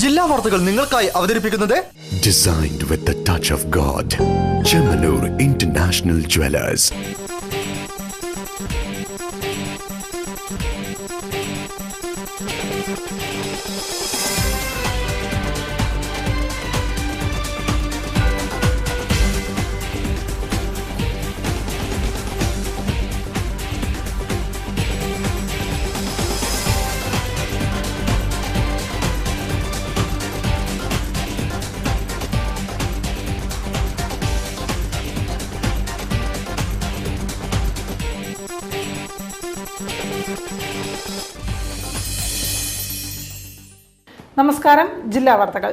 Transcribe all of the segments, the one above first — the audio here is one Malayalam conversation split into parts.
ജില്ലാ വാർത്തകൾ നിങ്ങൾക്കായി അവതരിപ്പിക്കുന്നത് Designed with the touch of God. Chemanur International Jewelers. നമസ്കാരം. ജില്ലാ വാർത്തകൾ.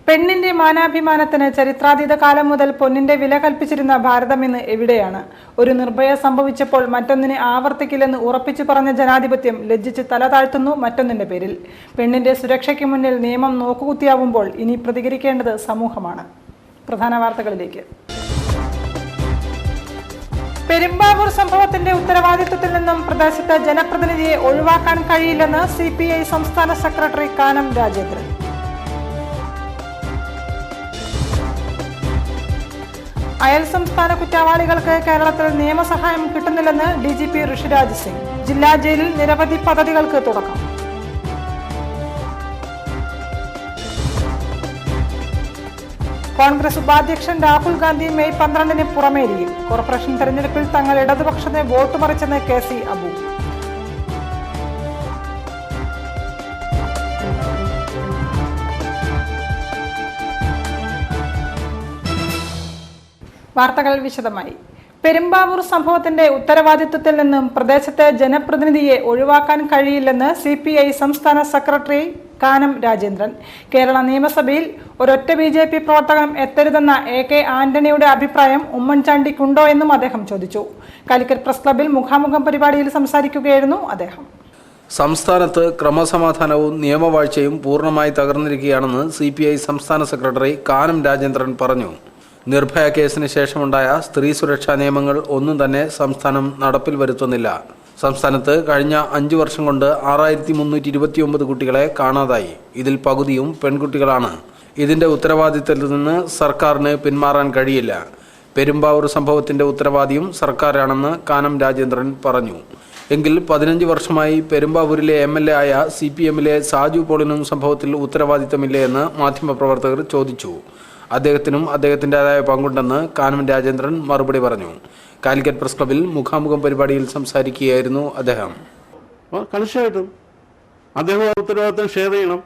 പെണ്ണിന്റെ മാനാഭിമാനത്തിന് ചരിത്രാതീത കാലം മുതൽ പൊന്നിന്റെ വില കൽപ്പിച്ചിരുന്ന ഭാരതം ഇന്ന് എവിടെയാണ്? ഒരു നിർഭയ സംഭവിച്ചപ്പോൾ മറ്റൊന്നിനെ ആവർത്തിക്കില്ലെന്ന് ഉറപ്പിച്ചു പറഞ്ഞ ജനാധിപത്യം ലജ്ജിച്ച് തല താഴ്ത്തുന്നു മറ്റൊന്നിന്റെ പേരിൽ. പെണ്ണിന്റെ സുരക്ഷയ്ക്ക് മുന്നിൽ നിയമം നോക്കുകുത്തിയാവുമ്പോൾ ഇനി പ്രതികരിക്കേണ്ടത് സമൂഹമാണ്. പ്രധാന വാർത്തകളിലേക്ക്. പെരുമ്പാവൂർ സംഭവത്തിന്റെ ഉത്തരവാദിത്വത്തിൽ നിന്നും പ്രദേശത്തെ ജനപ്രതിനിധിയെ ഒഴിവാക്കാൻ കഴിയില്ലെന്ന് CPI സംസ്ഥാന സെക്രട്ടറി കാനം രാജേന്ദ്രൻ. അയൽ സംസ്ഥാന കുറ്റവാളികൾക്ക് കേരളത്തിൽ നിയമസഹായം കിട്ടുന്നില്ലെന്ന് DGP ഋഷിരാജ് സിംഗ്. ജില്ലാ ജയിലിൽ നിരവധി പദ്ധതികൾക്ക് തുടക്കം. കോൺഗ്രസ് ഉപാധ്യക്ഷൻ രാഹുൽ ഗാന്ധി മെയ് 12-ന് പുറമേരിയും. കോർപ്പറേഷൻ തെരഞ്ഞെടുപ്പിൽ തങ്ങൾ ഇടതുപക്ഷത്തെ വോട്ട് മറിച്ചെന്ന് KC അബു. വാർത്തകൾ വിശദമായി. പെരുമ്പാവൂർ സംഭവത്തിന്റെ ഉത്തരവാദിത്വത്തിൽ നിന്നും പ്രദേശത്തെ ജനപ്രതിനിധിയെ ഒഴിവാക്കാൻ കഴിയില്ലെന്ന് CPI സംസ്ഥാന സെക്രട്ടറി കാനം രാജേന്ദ്രൻ. കേരള നിയമസഭയിൽ ഒരൊറ്റ BJP പ്രവർത്തകനും എത്തരുതെന്ന AK ആന്റണിയുടെ അഭിപ്രായം ഉമ്മൻചാണ്ടിക്കുണ്ടോ എന്നും അദ്ദേഹം ചോദിച്ചു. കാലിക്കറ്റ് പ്രസ് ക്ലബിൽ മുഖാമുഖം പരിപാടിയിൽ സംസാരിക്കുകയായിരുന്നു അദ്ദേഹം. സംസ്ഥാനത്ത് ക്രമസമാധാനവും നിയമവാഴ്ചയും പൂർണ്ണമായി തകർന്നിരിക്കുകയാണെന്ന് CPI സംസ്ഥാന സെക്രട്ടറി കാനം രാജേന്ദ്രൻ പറഞ്ഞു. നിർഭയ കേസിന് ശേഷമുണ്ടായ സ്ത്രീ സുരക്ഷാ നിയമങ്ങൾ ഒന്നും തന്നെ സംസ്ഥാനം നടപ്പിൽ വരുത്തുന്നില്ല. സംസ്ഥാനത്ത് കഴിഞ്ഞ 5 വർഷം കൊണ്ട് 6329 കുട്ടികളെ കാണാതായി. ഇതിൽ പകുതിയും പെൺകുട്ടികളാണ്. ഇതിന്റെ ഉത്തരവാദിത്തത്തിൽ നിന്ന് സർക്കാരിന് പിന്മാറാൻ കഴിയില്ല. പെരുമ്പാവൂർ സംഭവത്തിന്റെ ഉത്തരവാദിയും സർക്കാരാണെന്ന് കാനം രാജേന്ദ്രൻ പറഞ്ഞു. എങ്കിൽ 15 വർഷമായി പെരുമ്പാവൂരിലെ MLA ആയ CPM-ലെ സാജു പോളിനും സംഭവത്തിൽ ഉത്തരവാദിത്തമില്ലേ എന്ന് മാധ്യമപ്രവർത്തകർ ചോദിച്ചു. അദ്ദേഹത്തിനും അദ്ദേഹത്തിൻ്റെതായ പങ്കുണ്ടെന്ന് കാനം രാജേന്ദ്രൻ മറുപടി പറഞ്ഞു. കാലിക്കറ്റ് പ്രസ് ക്ലബിൽ മുഖാമുഖം പരിപാടിയിൽ സംസാരിക്കുകയായിരുന്നു അദ്ദേഹം. കണിശമായിട്ടും അദ്ദേഹം ഉത്തരവാദിത്തം ഷെയർ ചെയ്യണം.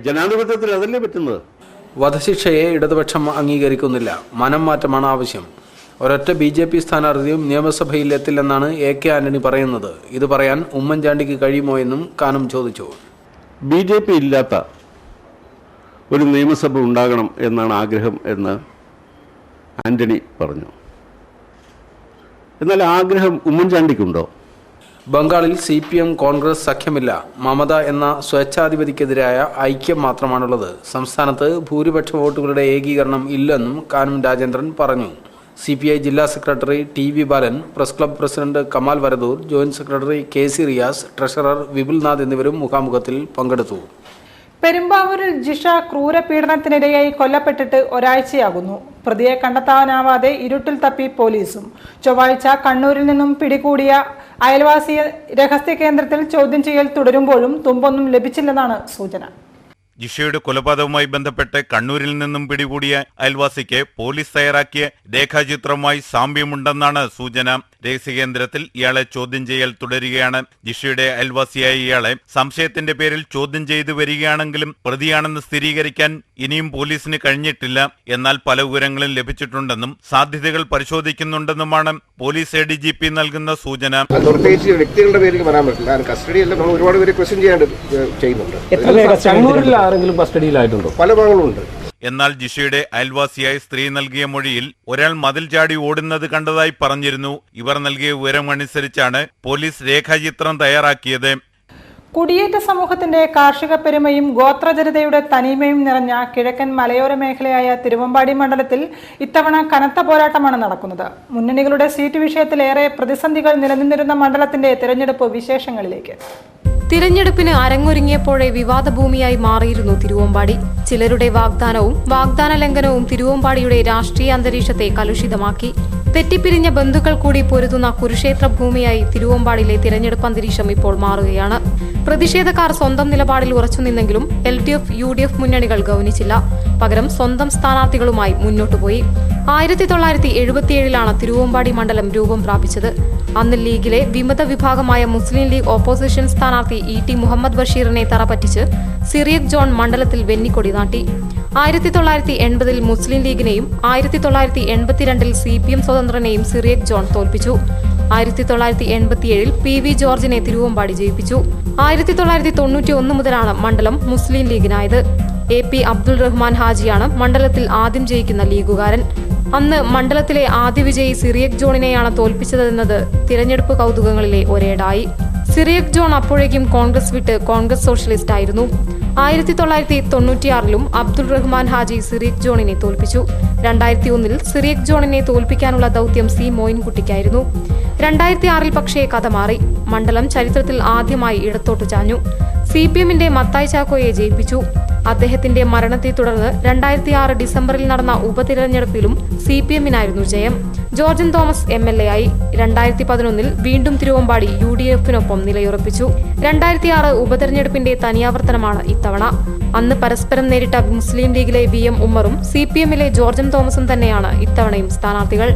ജനാധിപത്യത്തിൽ അതല്ലേ പറ്റുന്നത്. വധശിക്ഷയെ ഇടതുപക്ഷം അംഗീകരിക്കുന്നില്ല. മനം മാറ്റമാണ് ആവശ്യം. ഒരൊറ്റ BJP സ്ഥാനാർത്ഥിയും നിയമസഭയിൽ എത്തില്ലെന്നാണ് AK ആന്റണി പറയുന്നത്. ഇത് പറയാൻ ഉമ്മൻചാണ്ടിക്ക് കഴിയുമോ എന്നും കാനം ചോദിച്ചു. BJP ഇല്ലാത്ത ഒരു നിയമസഭ ഉണ്ടാകണം എന്നാണ് ആഗ്രഹം എന്ന് ആന്റണി പറഞ്ഞു. എന്നാൽ ആഗ്രഹം ഉമ്മൻചാണ്ടിക്കുണ്ടോ? ബംഗാളിൽ CPM കോൺഗ്രസ് സഖ്യമില്ല. മമത എന്ന സ്വേച്ഛാധിപതിക്കെതിരായ ഐക്യം മാത്രമാണുള്ളത്. സംസ്ഥാനത്ത് ഭൂരിപക്ഷ വോട്ടുകളുടെ ഏകീകരണം ഇല്ലെന്നും കാനം രാജേന്ദ്രൻ പറഞ്ഞു. CPI ജില്ലാ secretary TV Balan, press club president Kamal Varadoor, joint secretary KC Riyas, treasurer Vipulnath എന്നിവരും മുഖാമുഖത്തിൽ പങ്കെടുത്തു. പെരുമ്പാവൂരിൽ ജിഷ ക്രൂരപീഡനത്തിനിരയായി കൊല്ലപ്പെട്ടിട്ട് ഒരാഴ്ചയാകുന്നു. പ്രതിയെ കണ്ടെത്താനാവാതെ ഇരുട്ടിൽ തപ്പി പോലീസും. ചൊവ്വാഴ്ച കണ്ണൂരിൽ നിന്നും പിടികൂടിയ അയൽവാസിയെ രഹസ്യ കേന്ദ്രത്തിൽ ചോദ്യം ചെയ്യൽ തുടരുമ്പോഴും തുമ്പൊന്നും ലഭിച്ചില്ലെന്നാണ് സൂചന. ജിഷയുടെ കൊലപാതകവുമായി ബന്ധപ്പെട്ട് കണ്ണൂരിൽ നിന്നും പിടികൂടിയ അയൽവാസിക്ക് പോലീസ് തയ്യാറാക്കിയ രേഖാചിത്രവുമായി സാമ്യമുണ്ടെന്നാണ് സൂചന. രഹസ്യകേന്ദ്രത്തിൽ ഇയാളെ ചോദ്യം ചെയ്യൽ തുടരുകയാണ്. ജിഷയുടെ അയൽവാസിയായ ഇയാളെ സംശയത്തിന്റെ പേരിൽ ചോദ്യം ചെയ്തു വരികയാണെങ്കിലും പ്രതിയാണെന്ന് സ്ഥിരീകരിക്കാൻ ഇനിയും പോലീസിന് കഴിഞ്ഞിട്ടില്ല. എന്നാൽ പല വിവരങ്ങളും ലഭിച്ചിട്ടുണ്ടെന്നും സാധ്യതകൾ പരിശോധിക്കുന്നുണ്ടെന്നുമാണ് പോലീസ് ADGP നൽകുന്ന സൂചന. വ്യക്തികളുടെ പേരിൽ പറയാൻ പറ്റില്ല. കസ്റ്റഡിയല്ല, നമ്മൾ ഒരുപാട് പേര് ക്വസ്റ്റ്യൻ ചെയ്യുന്നുണ്ട്. പല ഭാഗങ്ങളുണ്ട്. എന്നാൽ ജിഷയുടെ അയൽവാസിയായ സ്ത്രീ നൽകിയ മൊഴിയിൽ ഒരാൾ മതിൽ ചാടി ഓടുന്നത് കണ്ടതായി പറഞ്ഞിരുന്നു. ഇവർ നൽകിയ വിവരമനുസരിച്ചാണ് പോലീസ് രേഖാചിത്രം തയ്യാറാക്കിയത്. കുടിയേറ്റ സമൂഹത്തിന്റെ കാർഷിക പെരുമയും ഗോത്രജനതയുടെ തനിമയും നിറഞ്ഞ കിഴക്കൻ മലയോര മേഖലയായ തിരുവമ്പാടി മണ്ഡലത്തിൽ ഇത്തവണ കനത്ത പോരാട്ടമാണ് നടക്കുന്നത്. മുന്നണികളുടെ സീറ്റ് വിഷയത്തിലേറെ പ്രതിസന്ധികൾ നിലനിന്നിരുന്ന മണ്ഡലത്തിന്റെ തെരഞ്ഞെടുപ്പ് വിശേഷങ്ങളിലേക്ക്. തിരഞ്ഞെടുപ്പിന് അരങ്ങൊരുങ്ങിയപ്പോഴേ വിവാദ ഭൂമിയായി മാറിയിരുന്നു തിരുവമ്പാടി. ചിലരുടെ വാഗ്ദാനവും വാഗ്ദാന ലംഘനവും തിരുവമ്പാടിയുടെ രാഷ്ട്രീയ അന്തരീക്ഷത്തെ കലുഷിതമാക്കി. തെറ്റിപ്പിരിഞ്ഞ ബന്ധുക്കൾ കൂടി പൊരുതുന്ന കുരുക്ഷേത്ര ഭൂമിയായി തിരുവമ്പാടിയിലെ തിരഞ്ഞെടുപ്പ് അന്തരീക്ഷം ഇപ്പോൾ മാറുകയാണ്. പ്രതിഷേധക്കാർ സ്വന്തം നിലപാടിൽ ഉറച്ചുനിന്നെങ്കിലും LDF, UDF മുന്നണികൾ ഗൗനിച്ചില്ല. പകരം സ്വന്തം സ്ഥാനാർത്ഥികളുമായി മുന്നോട്ടുപോയി. 1977 തിരുവമ്പാടി മണ്ഡലം രൂപം പ്രാപിച്ചത്. അന്ന് ലീഗിലെ വിമത വിഭാഗമായ മുസ്ലിം ലീഗ് ഓപ്പോസിഷൻ സ്ഥാനാർത്ഥി ET മുഹമ്മദ് ബഷീറിനെ തറപറ്റിച്ച് സിറിയക് ജോൺ മണ്ഡലത്തിൽ വെന്നിക്കൊടി നാട്ടി. 1980 മുസ്ലിം ലീഗിനെയും 1982 CPM സ്വതന്ത്രനെയും സിറിയക് ജോൺ തോൽപ്പിച്ചു. 1987 PV ജോർജിനെ തിരുവമ്പാടി ജയിപ്പിച്ചു. 1991 മുതലാണ് മണ്ഡലം മുസ്ലിം ലീഗിനായത്. AP അബ്ദുൾ റഹ്മാൻ ഹാജിയാണ് മണ്ഡലത്തിൽ ആദ്യം ജയിക്കുന്ന ലീഗുകാരൻ. അന്ന് മണ്ഡലത്തിലെ ആദ്യ വിജയി സിറിയക് ജോണിനെയാണ് തോൽപ്പിച്ചതെന്നത് തിരഞ്ഞെടുപ്പ് കൗതുകങ്ങളിലെ ഒരേടായി. സിറിയക് ജോൺ അപ്പോഴേക്കും കോൺഗ്രസ് വിട്ട് കോൺഗ്രസ് സോഷ്യലിസ്റ്റ് ആയിരുന്നു. 1996 അബ്ദുൾ റഹ്മാൻ ഹാജി സിറിയക് ജോണിനെ തോൽപ്പിച്ചു. 2001 സിറിയക് ജോണിനെ തോൽപ്പിക്കാനുള്ള ദൗത്യം C മോയിൻകുട്ടിക്കായിരുന്നു. 2006 പക്ഷേ കഥ മാറി. മണ്ഡലം ചരിത്രത്തിൽ ആദ്യമായി ഇടത്തോട്ട് ചാഞ്ഞു. CPMന്റെ മത്തായി ചാക്കോയെ ജയിപ്പിച്ചു. അദ്ദേഹത്തിന്റെ മരണത്തെ തുടർന്ന് 2006 ഡിസംബറിൽ നടന്ന ഉപതിരഞ്ഞെടുപ്പിലും CPMനായിരുന്നു ജയം. ജോർജൻ തോമസ് MLA ആയി. 2011 വീണ്ടും തിരുവമ്പാടി UDFനൊപ്പം നിലയുറപ്പിച്ചു. 2006 ഉപതെരഞ്ഞെടുപ്പിന്റെ തനിയാവർത്തനമാണ് ഇത്തവണ. അന്ന് പരസ്പരം നേരിട്ട മുസ്ലിം ലീഗിലെ VM ഉമ്മറും CPMലെ ജോർജൻ തോമസും തന്നെയാണ് ഇത്തവണയും സ്ഥാനാർത്ഥികൾ.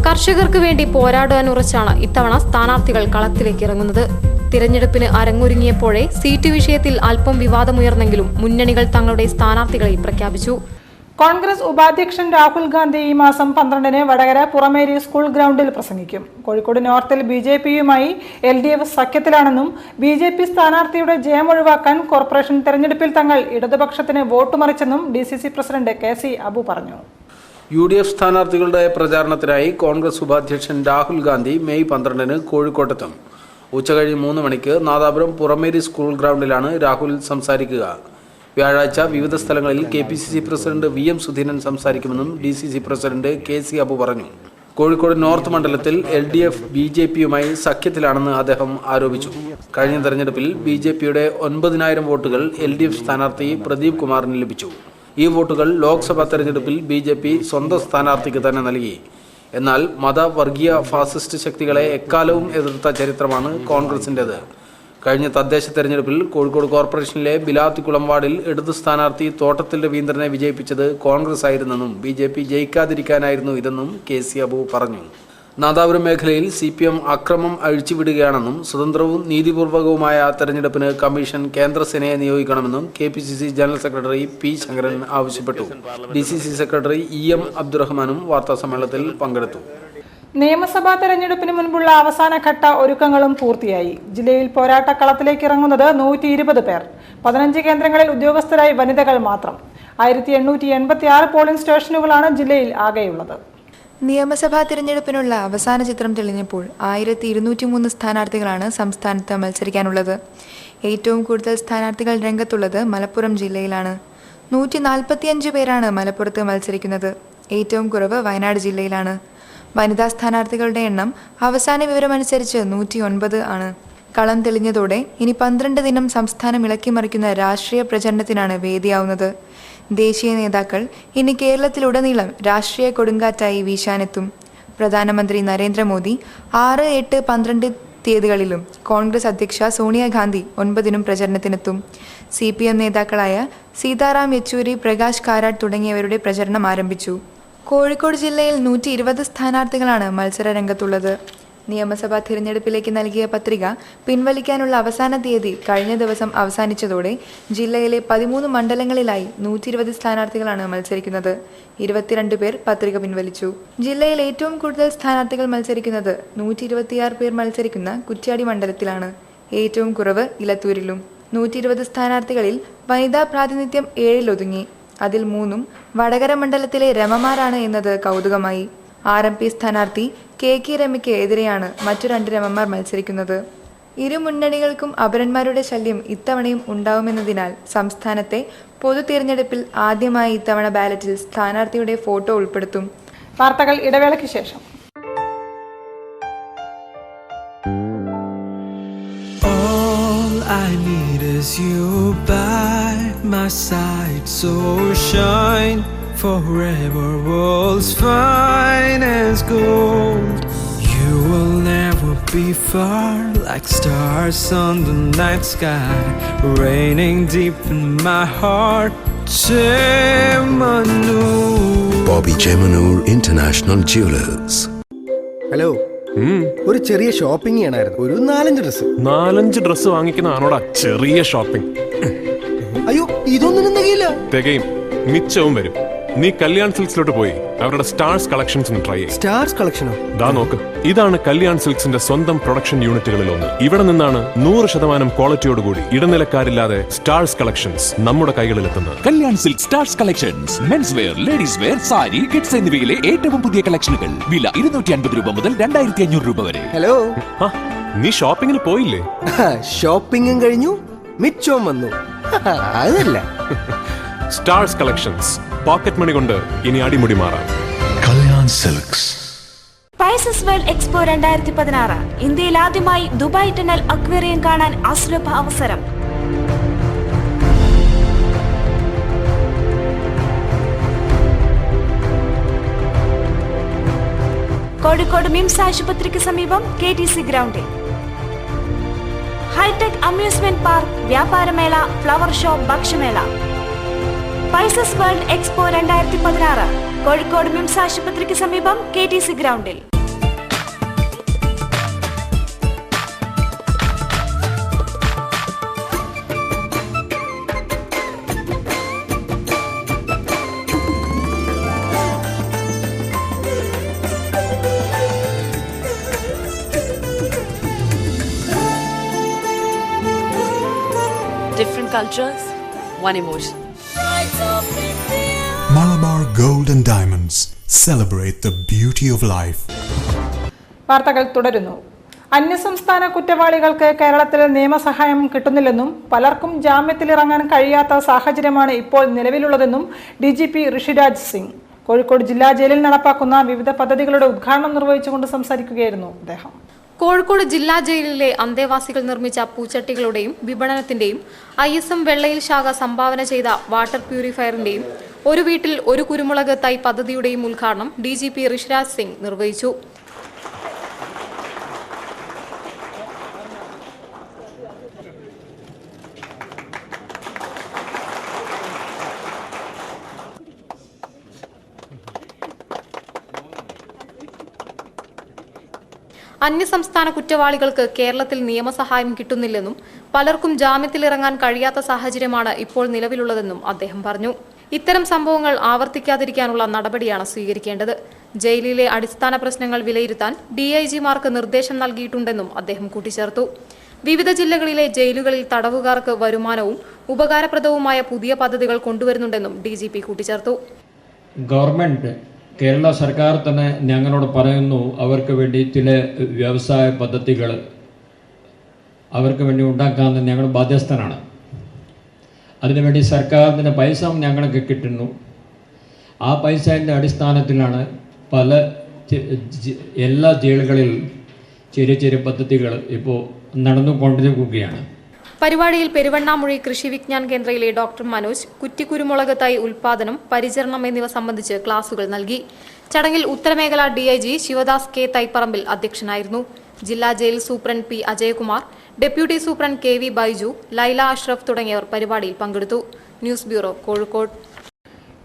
കർഷകർക്ക് വേണ്ടി പോരാടാൻ ഉറച്ചാണ് ഇത്തവണ സ്ഥാനാർത്ഥികൾ കളത്തിലേക്ക് ഇറങ്ങുന്നത്. തിരഞ്ഞെടുപ്പിന് അരങ്ങൊരുങ്ങിയപ്പോഴേ സീറ്റ് വിഷയത്തിൽ അല്പം വിവാദമുയർന്നെങ്കിലും മുന്നണികൾ തങ്ങളുടെ സ്ഥാനാർത്ഥികളെ പ്രഖ്യാപിച്ചു. കോൺഗ്രസ് ഉപാധ്യക്ഷൻ രാഹുൽ ഗാന്ധി ഈ മാസം 12 വടകര പുറമേരി സ്കൂൾ ഗ്രൗണ്ടിൽ പ്രസംഗിക്കും. കോഴിക്കോട് നോർത്തിൽ BJPയുമായി LDF സഖ്യത്തിലാണെന്നും BJP സ്ഥാനാർത്ഥിയുടെ ജയം ഒഴിവാക്കാൻ കോർപ്പറേഷൻ തെരഞ്ഞെടുപ്പിൽ തങ്ങൾ ഇടതുപക്ഷത്തിന് വോട്ട് മറിച്ചെന്നും DCC പ്രസിഡന്റ് KC അബു പറഞ്ഞു. UDF സ്ഥാനാർത്ഥികളുടെ പ്രചാരണത്തിനായി കോൺഗ്രസ് ഉപാധ്യക്ഷൻ രാഹുൽ ഗാന്ധി മെയ് 12 കോഴിക്കോട്ടെത്തും. ഉച്ചകഴിഞ്ഞ് 3 മണിക്ക് നാദാപുരം പുറമേരി സ്കൂൾ ഗ്രൗണ്ടിലാണ് രാഹുൽ സംസാരിക്കുക. വ്യാഴാഴ്ച വിവിധ സ്ഥലങ്ങളിൽ KPCC പ്രസിഡന്റ് VM സുധീരൻ സംസാരിക്കുമെന്നും DCC പ്രസിഡന്റ് KC അബു പറഞ്ഞു. കോഴിക്കോട് നോർത്ത് മണ്ഡലത്തിൽ LDF BJPയുമായി സഖ്യത്തിലാണെന്ന് അദ്ദേഹം ആരോപിച്ചു. കഴിഞ്ഞ തെരഞ്ഞെടുപ്പിൽ BJPയുടെ 9000 വോട്ടുകൾ LDF സ്ഥാനാർത്ഥി പ്രദീപ് കുമാറിന് ലഭിച്ചു. ഈ വോട്ടുകൾ ലോക്സഭാ തെരഞ്ഞെടുപ്പിൽ BJP സ്വന്തം സ്ഥാനാർത്ഥിക്ക് തന്നെ നൽകി. എന്നാൽ മതവർഗീയ ഫാസിസ്റ്റ് ശക്തികളെ എക്കാലവും എതിർത്ത ചരിത്രമാണ് കോൺഗ്രസിൻ്റെത്. കഴിഞ്ഞ തദ്ദേശ തെരഞ്ഞെടുപ്പിൽ കോഴിക്കോട് കോർപ്പറേഷനിലെ ബിലാത്തിക്കുളം വാർഡിൽ ഇടതു സ്ഥാനാർത്ഥി തോട്ടത്തിൽ രവീന്ദ്രനെ വിജയിപ്പിച്ചത് കോൺഗ്രസ് ആയിരുന്നെന്നും BJP ജയിക്കാതിരിക്കാനായിരുന്നു ഇതെന്നും KC അബു പറഞ്ഞു. നാദാപുരം മേഖലയിൽ CPM അക്രമം അഴിച്ചുവിടുകയാണെന്നും സ്വതന്ത്രവും നീതിപൂർവകവുമായ തെരഞ്ഞെടുപ്പിന് കമ്മീഷൻ കേന്ദ്രസേനയെ നിയോഗിക്കണമെന്നും KPCC general secretary P Sankaran ആവശ്യപ്പെട്ടു. DCC സെക്രട്ടറി EM അബ്ദുറഹ്മാനും വാർത്താസമ്മേളനത്തിൽ പങ്കെടുത്തു. നിയമസഭാ തെരഞ്ഞെടുപ്പിന് മുൻപുള്ള അവസാനഘട്ട ഒരുക്കങ്ങളും പൂർത്തിയായി. ജില്ലയിൽ പോരാട്ടക്കളത്തിലേക്ക് ഇറങ്ങുന്നത് 120 പേർ. 15 കേന്ദ്രങ്ങളിൽ ഉദ്യോഗസ്ഥരായി വനിതകൾ മാത്രം. 1886 പോളിംഗ് സ്റ്റേഷനുകളാണ് ജില്ലയിൽ ആകെയുള്ളത്. നിയമസഭാ തിരഞ്ഞെടുപ്പിനുള്ള അവസാന ചിത്രം തെളിഞ്ഞപ്പോൾ 1203 സ്ഥാനാർത്ഥികളാണ് സംസ്ഥാനത്ത് മത്സരിക്കാനുള്ളത്. ഏറ്റവും കൂടുതൽ സ്ഥാനാർത്ഥികൾ രംഗത്തുള്ളത് മലപ്പുറം ജില്ലയിലാണ്. 145 പേരാണ് മലപ്പുറത്ത് മത്സരിക്കുന്നത്. ഏറ്റവും കുറവ് വയനാട് ജില്ലയിലാണ്. വനിതാ സ്ഥാനാർത്ഥികളുടെ എണ്ണം അവസാന വിവരമനുസരിച്ച് 109 ആണ്. കളം തെളിഞ്ഞതോടെ ഇനി 12 ദിനം സംസ്ഥാനം ഇളക്കിമറിക്കുന്ന രാഷ്ട്രീയ പ്രചരണത്തിനാണ് വേദിയാവുന്നത്. ദേശീയ നേതാക്കൾ ഇനി കേരളത്തിലുടനീളം രാഷ്ട്രീയ കൊടുങ്കാറ്റായി വീശാനെത്തും. പ്രധാനമന്ത്രി നരേന്ദ്രമോദി 6, 8, 12 തീയതികളിലും കോൺഗ്രസ് അധ്യക്ഷ സോണിയാഗാന്ധി 9 പ്രചരണത്തിനെത്തും. CPM നേതാക്കളായ സീതാറാം യെച്ചൂരി, പ്രകാശ് കാരാട്ട് തുടങ്ങിയവരുടെ പ്രചരണം ആരംഭിച്ചു. കോഴിക്കോട് ജില്ലയിൽ 120 സ്ഥാനാർത്ഥികളാണ് മത്സര രംഗത്തുള്ളത്. നിയമസഭാ തിരഞ്ഞെടുപ്പിലേക്ക് നൽകിയ പത്രിക പിൻവലിക്കാനുള്ള അവസാന തീയതി കഴിഞ്ഞ ദിവസം അവസാനിച്ചതോടെ ജില്ലയിലെ 13 മണ്ഡലങ്ങളിലായി 120 സ്ഥാനാർത്ഥികളാണ് മത്സരിക്കുന്നത്. 22 പേർ പത്രിക പിൻവലിച്ചു. ജില്ലയിൽ ഏറ്റവും കൂടുതൽ സ്ഥാനാർത്ഥികൾ മത്സരിക്കുന്നത് 126 പേർ മത്സരിക്കുന്ന കുറ്റ്യാടി മണ്ഡലത്തിലാണ്. ഏറ്റവും കുറവ് ഇലത്തൂരിലും. 120 സ്ഥാനാർത്ഥികളിൽ വനിതാ പ്രാതിനിധ്യം 7 ഒതുങ്ങി. അതിൽ 3 വടകര മണ്ഡലത്തിലെ രമമാരാണ് എന്നത് കൗതുകമായി. RMP സ്ഥാനാർത്ഥി KK രമയ്ക്ക് എതിരെയാണ് മറ്റു 2 രമമാർ മത്സരിക്കുന്നത്. ഇരു മുന്നണികൾക്കും അപരന്മാരുടെ ശല്യം ഇത്തവണയും ഉണ്ടാവുമെന്നതിനാൽ സംസ്ഥാനത്തെ പൊതു തിരഞ്ഞെടുപ്പിൽ ആദ്യമായി ഇത്തവണ ബാലറ്റിൽ സ്ഥാനാർത്ഥിയുടെ ഫോട്ടോ ഉൾപ്പെടുത്തും. വാർത്തകൾ ഇടവേളയ്ക്ക് ശേഷം. All I need is you by my side, so shine forever, world's finest gold. You will never be far, like stars on the night sky, raining deep in my heart. Chemanur. Bobby Chemanur International Jewelers. Hello, ഒരു ചെറിയ ഷോപ്പിംഗ് ചെയ്യണമായിരുന്നു. ഒരു 4-5 ഡ്രസ് വാങ്ങിക്കുന്നതാണോടാ ചെറിയ ഷോപ്പിംഗ്? അയ്യോ, ഇതൊന്നും തികയില്ല. തികയും, മിച്ചവും വരും. നീ കല്യാൺ സിൽക്സിലോട്ട് പോയി അവരുടെ സ്റ്റാർസ് കളക്ഷൻസ് ഒന്ന് ട്രൈ ചെയ്യും. സ്റ്റാർസ് കളക്ഷനോ? ദാ നോക്ക്, ഇതാണ് കല്യാൺ സിൽക്സിന്റെ സ്വന്തം പ്രൊഡക്ഷൻ യൂണിറ്റുകളിൽ ഒന്ന്. ഇവിടെ നിന്നാണ് 100% ക്വാളിറ്റിയോടുകൂടി ഇടനിലക്കാരില്ലാതെ സ്റ്റാർസ് കളക്ഷൻസ് നമ്മുടെ കൈകളിൽ എത്തുന്നത്. Kalyan Silk Stars collections, men's wear, ladies wear, sari, kids എന്നിവയിലെ ഏറ്റവും പുതിയ കളക്ഷനുകൾ. വില 250 രൂപ മുതൽ 2500 രൂപ വരെ. ഹലോ, നീ ഷോപ്പിങ്ങിന് പോയില്ലേ? ഷോപ്പിംഗും കഴിഞ്ഞു, മിച്ചവും വന്നു. അതല്ല സ്റ്റാർസ് കളക്ഷൻസ്, പോക്കറ്റ് മണി കൊണ്ട് ഇനി അടിമുടി മാറാം. Kalyan Silks. Spices world expo 2016 ഇന്ത്യയിൽ ആദ്യമായി ദുബായ് ടണൽ അക്വേറിയം കാണാൻ അസുലഭ അവസരം. കോഴിക്കോട് മിംസ് ആശുപത്രിക്ക് സമീപം KTC ഗ്രൗണ്ടിൽ. ഹൈടെക് അമ്യൂസ്മെന്റ് പാർക്ക്, വ്യാപാരമേള, ഫ്ലവർ ഷോ, ഭക്ഷ്യമേള. Spices world expo 2016 Kozhikode MIMS ആശുപത്രിക്ക് സമീപം KTC ഗ്രൗണ്ടിൽ. Different cultures, one emotion. Malabar Gold and Diamonds. Celebrate the beauty of life. വാർത്തകൾ തുടരുന്നു. അന്യസംസ്ഥാന കുറ്റവാളികൾക്ക് കേരളത്തിൽ നിയമസഹായം കിട്ടുന്നില്ലെന്നും പലർക്കും ജാമ്യത്തിലിറങ്ങാൻ കഴിയാത്ത സാഹചര്യമാണ് ഇപ്പോൾ നിലവിലുള്ളതെന്നും DGP ഋഷിരാജ് സിംഗ് കോഴിക്കോട് ജില്ലാ ജയിലിൽ നടപ്പാക്കുന്ന വിവിധ പദ്ധതികളുടെ ഉദ്ഘാടനം നിർവഹിച്ചുകൊണ്ട് സംസാരിക്കുകയായിരുന്നു അദ്ദേഹം. കോഴിക്കോട് ജില്ലാ ജയിലിലെ അന്തേവാസികൾ നിർമ്മിച്ച പൂച്ചട്ടികളുടെയും വിപണനത്തിന്റെയും ISM വെള്ളയിൽ ശാഖ സംഭാവന ചെയ്ത വാട്ടർ പ്യൂരിഫയറിന്റെയും ഒരു വീട്ടിൽ ഒരു കുരുമുളക് തൈ പദ്ധതിയുടെയും ഉദ്ഘാടനം DGP ഋഷിരാജ് സിംഗ് നിർവഹിച്ചു. അന്യസംസ്ഥാന കുറ്റവാളികൾക്ക് കേരളത്തിൽ നിയമസഹായം കിട്ടുന്നില്ലെന്നും പലർക്കും ജാമ്യത്തിലിറങ്ങാൻ കഴിയാത്ത സാഹചര്യമാണ് ഇപ്പോൾ നിലവിലുള്ളതെന്നും അദ്ദേഹം പറഞ്ഞു. ഇത്തരം സംഭവങ്ങൾ ആവർത്തിക്കാതിരിക്കാനുള്ള നടപടിയാണ് സ്വീകരിക്കേണ്ടത്. ജയിലിലെ അടിസ്ഥാന പ്രശ്നങ്ങൾ വിലയിരുത്താൻ DIG-മാർക്ക് നിർദ്ദേശം നൽകിയിട്ടുണ്ടെന്നും അദ്ദേഹം കൂട്ടിച്ചേർത്തു. വിവിധ ജില്ലകളിലെ ജയിലുകളിൽ തടവുകാർക്ക് വരുമാനവും ഉപകാരപ്രദവുമായ പുതിയ പദ്ധതികൾ കൊണ്ടുവരുന്നുണ്ടെന്നും DGP കൂട്ടിച്ചേർത്തു. ഗവൺമെന്റ് കേരള സർക്കാർ തന്നെ ഞങ്ങളോട് പറയുന്നു, അവർക്ക് വേണ്ടി ചില വ്യവസായ പദ്ധതികൾ അവർക്ക് വേണ്ടി ഉണ്ടാക്കാൻ ഞങ്ങൾ ബാധ്യസ്ഥനാണ്. അതിനുവേണ്ടി സർക്കാരിൻ്റെ പൈസ ഞങ്ങൾക്ക് കിട്ടുന്നു. ആ പൈസേൻ്റെ അടിസ്ഥാനത്തിലാണ് എല്ലാ ജയിലുകളിൽ ചെറിയ ചെറിയ പദ്ധതികൾ ഇപ്പോൾ നടന്നുകൊണ്ടിരിക്കുകയാണ്. പരിപാടിയിൽ പെരുവണ്ണാമുഴി കൃഷി വിജ്ഞാൻ കേന്ദ്രയിലെ ഡോക്ടർ മനോജ് കുറ്റിക്കുരുമുളക് തൈ ഉൽപാദനം, പരിചരണം എന്നിവ സംബന്ധിച്ച് ക്ലാസുകൾ നൽകി. ചടങ്ങിൽ ഉത്തരമേഖല DIG ശിവദാസ് K തൈപ്പറമ്പിൽ അധ്യക്ഷനായിരുന്നു. ജില്ലാ jail superintendent P Ajayakumar, deputy superintendent KV Baiju, Laila Ashraf തുടങ്ങിയവർ പരിപാടിയിൽ പങ്കെടുത്തു. News bureau, Kozhikode.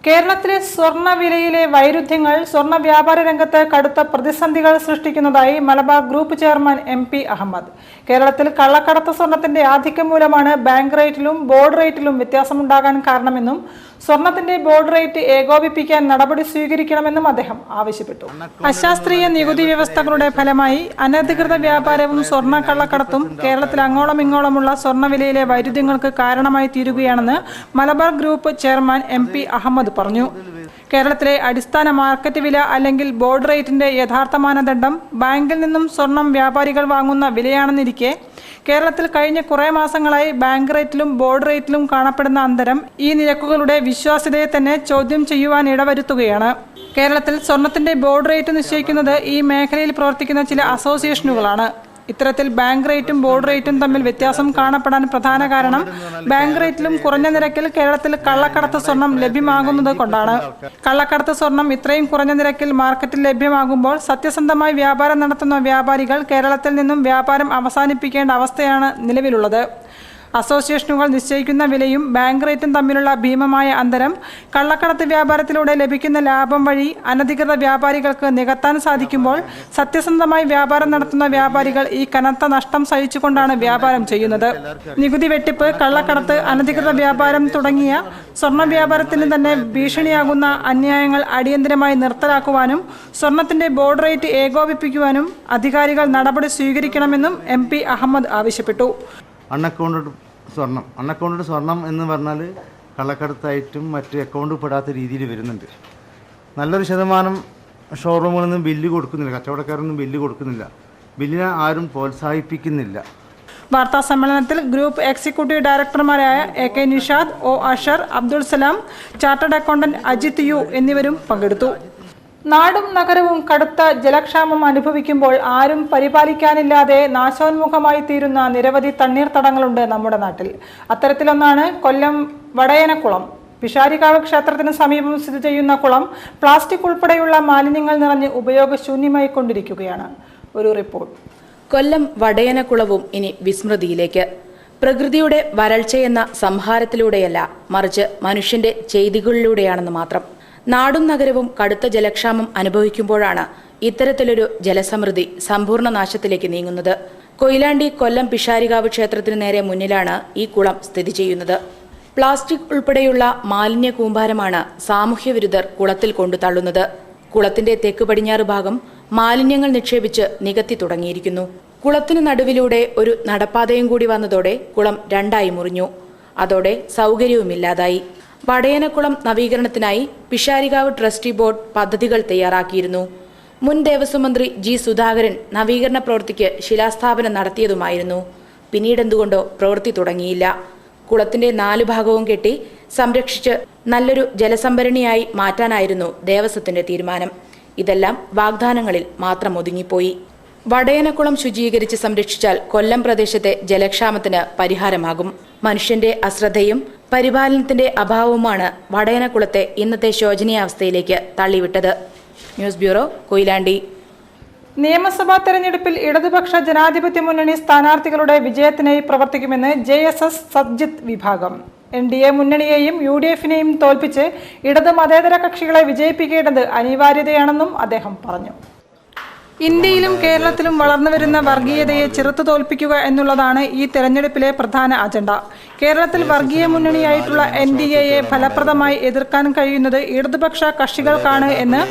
കേരളത്തിലെ സ്വർണ്ണ വിലയിലെ വൈരുദ്ധ്യങ്ങൾ സ്വർണ്ണ വ്യാപാര രംഗത്ത് കടുത്ത പ്രതിസന്ധികൾ സൃഷ്ടിക്കുന്നതായി Malabar group chairman MP Ahammed. കേരളത്തിൽ കള്ളക്കടത്ത് സ്വർണത്തിന്റെ ആധിക്യം മൂലമാണ് ബാങ്ക് റേറ്റിലും ബോർഡ് റേറ്റിലും വ്യത്യാസമുണ്ടാകാൻ കാരണമെന്നും സ്വർണത്തിന്റെ ബോർഡ് റേറ്റ് ഏകോപിപ്പിക്കാൻ നടപടി സ്വീകരിക്കണമെന്നും അദ്ദേഹം ആവശ്യപ്പെട്ടു. അശാസ്ത്രീയ നികുതി വ്യവസ്ഥകളുടെ ഫലമായി അനധികൃത വ്യാപാരവും സ്വർണ്ണ കള്ളക്കടത്തും കേരളത്തിൽ അങ്ങോളം ഇങ്ങോളമുള്ള സ്വർണ്ണവിലയിലെ വൈരുദ്ധ്യങ്ങൾക്ക് കാരണമായി തീരുകയാണെന്ന് Malabar group chairman MP Ahammed പറഞ്ഞു. കേരളത്തിലെ അടിസ്ഥാന മാർക്കറ്റ് വില അല്ലെങ്കിൽ ബോർഡ് റേറ്റിന്റെ യഥാർത്ഥ മാനദണ്ഡം ബാങ്കിൽ നിന്നും സ്വർണം വ്യാപാരികൾ വാങ്ങുന്ന വിലയാണെന്നിരിക്കെ കേരളത്തിൽ കഴിഞ്ഞ കുറെ മാസങ്ങളായി ബാങ്ക് റേറ്റിലും ബോർഡ് റേറ്റിലും കാണപ്പെടുന്ന അന്തരം ഈ നിരക്കുകളുടെ വിശ്വാസ്യതയെ തന്നെ ചോദ്യം ചെയ്യുവാൻ ഇടവരുത്തുകയാണ്. കേരളത്തിൽ സ്വർണത്തിന്റെ ബോർഡ് റേറ്റ് നിശ്ചയിക്കുന്നത് ഈ മേഖലയിൽ പ്രവർത്തിക്കുന്ന ചില അസോസിയേഷനുകളാണ്. ഇത്തരത്തിൽ ബാങ്ക് റേറ്റും ബോർഡ് റേറ്റും തമ്മിൽ വ്യത്യാസം കാണപ്പെടാൻ പ്രധാന കാരണം ബാങ്ക് റേറ്റിലും കുറഞ്ഞ നിരക്കിൽ കേരളത്തിൽ കള്ളക്കടത്ത് സ്വർണം ലഭ്യമാകുന്നത് കൊണ്ടാണ്. കള്ളക്കടത്ത് സ്വർണം ഇത്രയും കുറഞ്ഞ നിരക്കിൽ മാർക്കറ്റിൽ ലഭ്യമാകുമ്പോൾ സത്യസന്ധമായി വ്യാപാരം നടത്തുന്ന വ്യാപാരികൾ കേരളത്തിൽ നിന്നും വ്യാപാരം അവസാനിപ്പിക്കേണ്ട അവസ്ഥയാണ് നിലവിലുള്ളത്. അസോസിയേഷനുകൾ നിശ്ചയിക്കുന്ന വിലയും ബാങ്ക് റേറ്റും തമ്മിലുള്ള ഭീമമായ അന്തരം കള്ളക്കടത്ത് വ്യാപാരത്തിലൂടെ ലഭിക്കുന്ന ലാഭം വഴി അനധികൃത വ്യാപാരികൾക്ക് നികത്താൻ സാധിക്കുമ്പോൾ സത്യസന്ധമായി വ്യാപാരം നടത്തുന്ന വ്യാപാരികൾ ഈ കനത്ത നഷ്ടം സഹിച്ചുകൊണ്ടാണ് വ്യാപാരം ചെയ്യുന്നത്. നികുതി വെട്ടിപ്പ്, കള്ളക്കടത്ത്, അനധികൃത വ്യാപാരം തുടങ്ങിയ സ്വർണ്ണ വ്യാപാരത്തിന് തന്നെ ഭീഷണിയാകുന്ന അന്യായങ്ങൾ അടിയന്തരമായി നിർത്തലാക്കുവാനും സ്വർണത്തിന്റെ ബോർഡ് റേറ്റ് ഏകോപിപ്പിക്കുവാനും അധികാരികൾ നടപടി സ്വീകരിക്കണമെന്നും MP അഹമ്മദ് ആവശ്യപ്പെട്ടു. അൺഅക്കൗണ്ടഡ് സ്വർണം എന്ന് പറഞ്ഞാൽ കള്ളക്കടത്തായിട്ടും മറ്റ് അക്കൗണ്ട് പെടാത്ത രീതിയിൽ വരുന്നുണ്ട്. നല്ലൊരു ശതമാനം ഷോറൂമുകളിൽ നിന്ന് ബില്ല് കൊടുക്കുന്നില്ല, കച്ചവടക്കാരൊന്നും ബില്ല് കൊടുക്കുന്നില്ല, ബില്ലിനെ ആരും പ്രോത്സാഹിപ്പിക്കുന്നില്ല. വാർത്താ സമ്മേളനത്തിൽ ഗ്രൂപ്പ് എക്സിക്യൂട്ടീവ് ഡയറക്ടർമാരായ AK Nishad, O Ashar, Abdul Salam, chartered accountant Ajith U എന്നിവരും പങ്കെടുത്തു. നാടും നഗരവും കടുത്ത ജലക്ഷാമം അനുഭവിക്കുമ്പോൾ ആരും പരിപാലിക്കാനില്ലാതെ നാശോന്മുഖമായി തീരുന്ന നിരവധി തണ്ണീർത്തടങ്ങളുണ്ട് നമ്മുടെ നാട്ടിൽ. അത്തരത്തിലൊന്നാണ് കൊല്ലം വടയനക്കുളം. പിഷാരിക്കാവ് ക്ഷേത്രത്തിന് സമീപം സ്ഥിതി ചെയ്യുന്ന കുളം പ്ലാസ്റ്റിക് ഉൾപ്പെടെയുള്ള മാലിന്യങ്ങൾ നിറഞ്ഞ് ഉപയോഗശൂന്യമായി കൊണ്ടിരിക്കുകയാണ്. ഒരു റിപ്പോർട്ട്. കൊല്ലം വടയനക്കുളവും ഇനി വിസ്മൃതിയിലേക്ക്. പ്രകൃതിയുടെ വരൾച്ചയെന്ന സംഹാരത്തിലൂടെയല്ല, മറിച്ച് മനുഷ്യന്റെ ചെയ്തികളിലൂടെയാണെന്ന് മാത്രം. നാടും നഗരവും കടുത്ത ജലക്ഷാമം അനുഭവിക്കുമ്പോഴാണ് ഇത്തരത്തിലൊരു ജലസമൃദ്ധി സമ്പൂർണ്ണ നാശത്തിലേക്ക് നീങ്ങുന്നത്. കൊയിലാണ്ടി കൊല്ലം പിഷാരികാവ് ക്ഷേത്രത്തിന് നേരെ മുന്നിലാണ് ഈ കുളം സ്ഥിതി ചെയ്യുന്നത്. പ്ലാസ്റ്റിക് ഉൾപ്പെടെയുള്ള മാലിന്യ കൂമ്പാരമാണ് സാമൂഹ്യ വിരുദ്ധർ കുളത്തിൽ കൊണ്ടു തള്ളുന്നത്. കുളത്തിന്റെ തെക്ക് പടിഞ്ഞാറ് ഭാഗം മാലിന്യങ്ങൾ നിക്ഷേപിച്ച് നികത്തി തുടങ്ങിയിരിക്കുന്നു. കുളത്തിനു നടുവിലൂടെ ഒരു നടപ്പാതയും കൂടി വന്നതോടെ കുളം രണ്ടായി മുറിഞ്ഞു. അതോടെ സൗകര്യവുമില്ലാതായി. വടയനക്കുളം നവീകരണത്തിനായി പിഷാരികാവ് ട്രസ്റ്റി ബോർഡ് പദ്ധതികൾ തയ്യാറാക്കിയിരുന്നു. മുൻ ദേവസ്വം മന്ത്രി G സുധാകരൻ നവീകരണ പ്രവൃത്തിക്ക് ശിലാസ്ഥാപനം നടത്തിയതുമായിരുന്നു. പിന്നീടെന്തുകൊണ്ടോ പ്രവൃത്തി തുടങ്ങിയില്ല. കുളത്തിന്റെ 4 ഭാഗവും കെട്ടി സംരക്ഷിച്ച് നല്ലൊരു ജലസംഭരണിയായി മാറ്റാനായിരുന്നു ദേവസ്വത്തിന്റെ തീരുമാനം. ഇതെല്ലാം വാഗ്ദാനങ്ങളിൽ മാത്രം ഒതുങ്ങിപ്പോയി. വടയനക്കുളം ശുചീകരിച്ച് സംരക്ഷിച്ചാൽ കൊല്ലം പ്രദേശത്തെ ജലക്ഷാമത്തിന് പരിഹാരമാകും. മനുഷ്യന്റെ അശ്രദ്ധയും പരിപാലനത്തിന്റെ അഭാവവുമാണ് വടയനക്കുളത്തെ ഇന്നത്തെ ശോചനീയാവസ്ഥയിലേക്ക് തള്ളിവിട്ടത്. News bureau, Koyilandy. നിയമസഭാ തെരഞ്ഞെടുപ്പിൽ ഇടതുപക്ഷ ജനാധിപത്യ മുന്നണി സ്ഥാനാർത്ഥികളുടെ വിജയത്തിനായി പ്രവർത്തിക്കുമെന്ന് JSS സജ്ജിത് വിഭാഗം. NDA മുന്നണിയെയും UDF-നെയും തോൽപ്പിച്ച് ഇടത് മതേതര കക്ഷികളെ വിജയിപ്പിക്കേണ്ടത് അനിവാര്യതയാണെന്നും അദ്ദേഹം പറഞ്ഞു. ഇന്ത്യയിലും കേരളത്തിലും വളർന്നുവരുന്ന വർഗീയതയെ ചെറുത്തു തോൽപ്പിക്കുക എന്നുള്ളതാണ് ഈ തെരഞ്ഞെടുപ്പിലെ പ്രധാന അജണ്ട. കേരളത്തിൽ വർഗീയ മുന്നണിയായിട്ടുള്ള NDAയെ ഫലപ്രദമായി എതിർക്കാൻ കഴിയുന്നത് ഇടതുപക്ഷ കക്ഷികൾക്കാണ് എന്ന്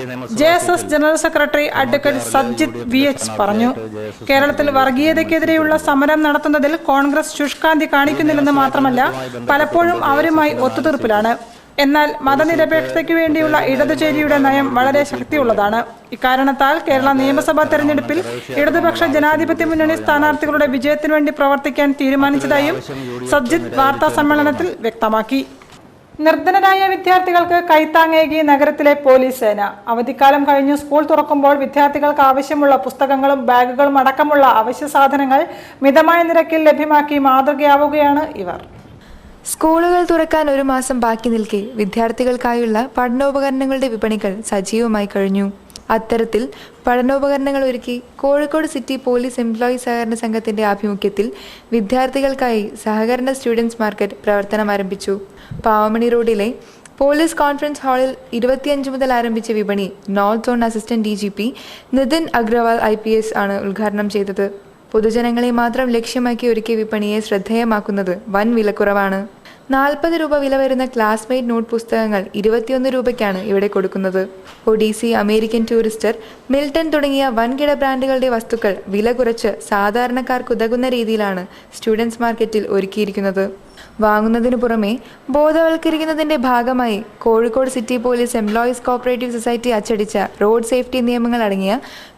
JSS general secretary advocate Sajith VH പറഞ്ഞു. കേരളത്തിൽ വർഗീയതയ്ക്കെതിരെയുള്ള സമരം നടത്തുന്നതിൽ കോൺഗ്രസ് ശുഷ്കാന്തി കാണിക്കുന്നില്ലെന്ന് മാത്രമല്ല, പലപ്പോഴും അവരുമായി ഒത്തുതീർപ്പിലാണ്. എന്നാൽ മതനിരപേക്ഷതയ്ക്കു വേണ്ടിയുള്ള ഇടതുചേരിയുടെ നയം വളരെ ശക്തിയുള്ളതാണ്. ഇക്കാരണത്താൽ കേരള നിയമസഭാ തെരഞ്ഞെടുപ്പിൽ ഇടതുപക്ഷ ജനാധിപത്യ മുന്നണി സ്ഥാനാർത്ഥികളുടെ വിജയത്തിനു വേണ്ടി പ്രവർത്തിക്കാൻ തീരുമാനിച്ചതായും സജ്ജിത് വാർത്താ സമ്മേളനത്തിൽ വ്യക്തമാക്കി. നിർധനരായ വിദ്യാർത്ഥികൾക്ക് കൈത്താങ്ങേകി നഗരത്തിലെ പോലീസ് സേന. അവധിക്കാലം കഴിഞ്ഞ് സ്കൂൾ തുറക്കുമ്പോൾ വിദ്യാർത്ഥികൾക്ക് ആവശ്യമുള്ള പുസ്തകങ്ങളും ബാഗുകളും അടക്കമുള്ള അവശ്യ സാധനങ്ങൾ മിതമായ നിരക്കിൽ ലഭ്യമാക്കി മാതൃകയാവുകയാണ് ഇവർ. സ്കൂളുകൾ തുറക്കാൻ 1 മാസം ബാക്കി നിൽക്കെ വിദ്യാർത്ഥികൾക്കായുള്ള പഠനോപകരണങ്ങളുടെ വിപണികൾ സജീവമായി കഴിഞ്ഞു. അത്തരത്തിൽ പഠനോപകരണങ്ങൾ ഒരുക്കി കോഴിക്കോട് സിറ്റി പോലീസ് എംപ്ലോയീസ് സഹകരണ സംഘത്തിന്റെ ആഭിമുഖ്യത്തിൽ വിദ്യാർത്ഥികൾക്കായി സഹകരണ സ്റ്റുഡൻസ് മാർക്കറ്റ് പ്രവർത്തനം ആരംഭിച്ചു. പാവമണി റോഡിലെ പോലീസ് കോൺഫറൻസ് ഹാളിൽ 25 മുതൽ ആരംഭിച്ച വിപണി north zone assistant DGP Nitin Agarwal IPS ആണ് ഉദ്ഘാടനം ചെയ്തത്. പൊതുജനങ്ങളെ മാത്രം ലക്ഷ്യമാക്കി ഒരുക്കിയ വിപണിയെ ശ്രദ്ധേയമാക്കുന്നത് വൻ വിലക്കുറവാണ്. 40 രൂപ വില വരുന്ന ക്ലാസ്മേറ്റ് നോട്ട് പുസ്തകങ്ങൾ 21 രൂപയ്ക്കാണ് ഇവിടെ കൊടുക്കുന്നത്. ഒഡീസി, അമേരിക്കൻ ടൂറിസ്റ്റർ, മിൽട്ടൺ തുടങ്ങിയ വൻകിട ബ്രാൻഡുകളുടെ വസ്തുക്കൾ വില കുറച്ച് സാധാരണക്കാർക്കുതകുന്ന രീതിയിലാണ് സ്റ്റുഡൻസ് മാർക്കറ്റിൽ ഒരുക്കിയിരിക്കുന്നത്. വാങ്ങുന്നതിനു പുറമെ ബോധവൽക്കരിക്കുന്നതിന്റെ ഭാഗമായി Kozhikode city police employees cooperative society അച്ചടിച്ച റോഡ് സേഫ്റ്റി നിയമങ്ങൾ അടങ്ങിയ